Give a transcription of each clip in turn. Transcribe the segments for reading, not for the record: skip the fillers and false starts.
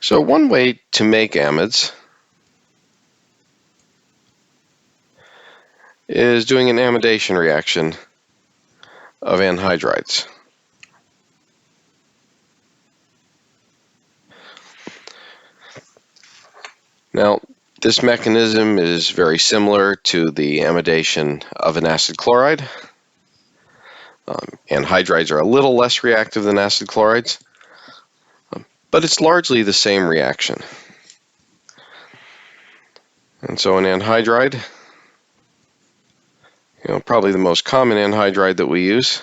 So one way to make amides is doing an amidation reaction of anhydrides. Now, this mechanism is very similar to the amidation of an acid chloride. Anhydrides are a little less reactive than acid chlorides, but it's largely the same reaction. And so an anhydride, probably the most common anhydride that we use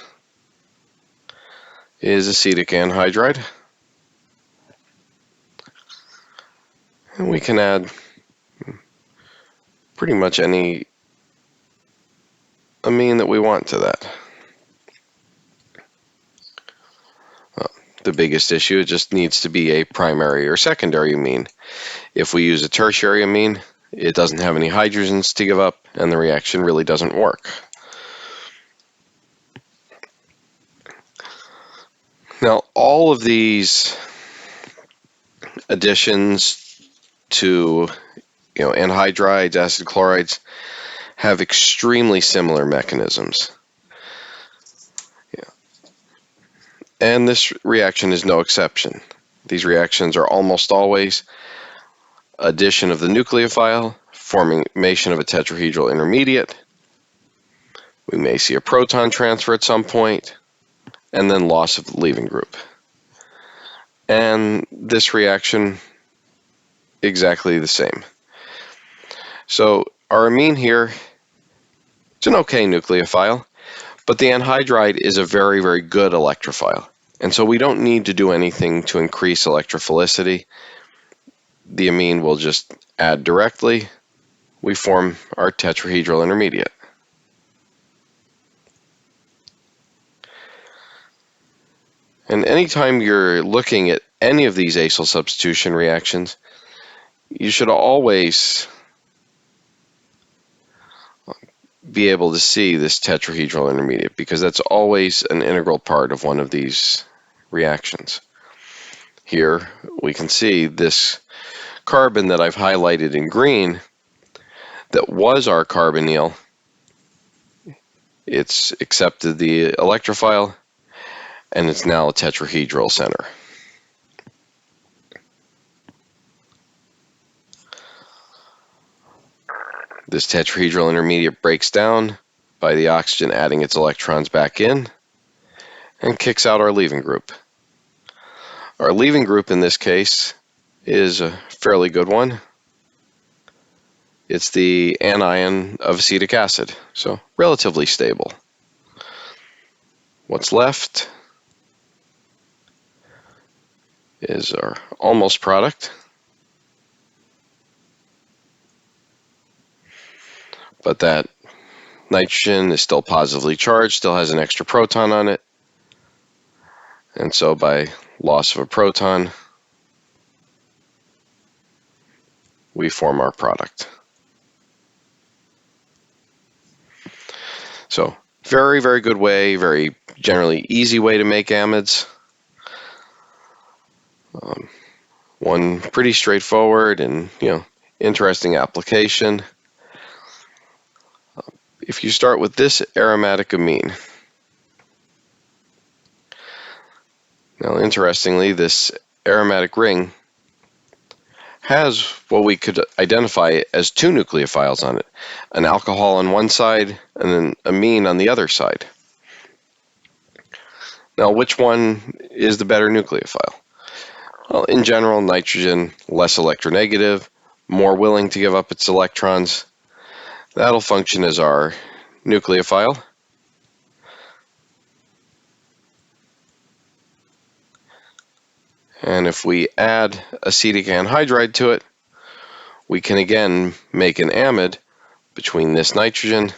is acetic anhydride. And we can add pretty much any amine that we want to that. The biggest issue, it just needs to be a primary or secondary amine. If we use a tertiary amine, it doesn't have any hydrogens to give up, and the reaction really doesn't work. Now, all of these additions to anhydrides, acid chlorides, have extremely similar mechanisms. And this reaction is no exception. These reactions are almost always addition of the nucleophile, formation of a tetrahedral intermediate. We may see a proton transfer at some point, and then loss of the leaving group. And this reaction, exactly the same. So our amine here, it's an okay nucleophile, but the anhydride is a very, very good electrophile. And so we don't need to do anything to increase electrophilicity. The amine will just add directly. We form our tetrahedral intermediate. And anytime you're looking at any of these acyl substitution reactions, you should always be able to see this tetrahedral intermediate, because that's always an integral part of one of these reactions. Here we can see this carbon that I've highlighted in green that was our carbonyl. It's accepted the electrophile, and it's now a tetrahedral center. This tetrahedral intermediate breaks down by the oxygen adding its electrons back in and kicks out our leaving group. Our leaving group in this case is a fairly good one. It's the anion of acetic acid, so relatively stable. What's left is our almost product, but that nitrogen is still positively charged, still has an extra proton on it, and so by loss of a proton, we form our product. So very, very good way, very generally easy way to make amides. One pretty straightforward and interesting application. If you start with this aromatic amine, now interestingly, this aromatic ring has what we could identify as two nucleophiles on it, an alcohol on one side and an amine on the other side. Now, which one is the better nucleophile? Well, in general, nitrogen, less electronegative, more willing to give up its electrons. That'll function as our nucleophile. And if we add acetic anhydride to it, we can again make an amide between this nitrogen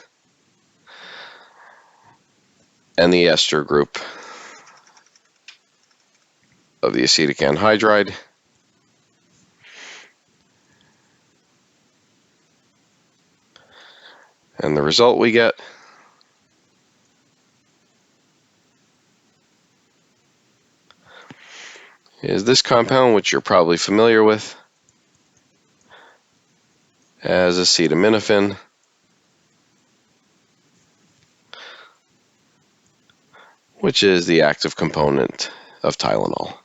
and the ester group of the acetic anhydride. And the result we get is this compound, which you're probably familiar with as acetaminophen. Which is the active component of Tylenol.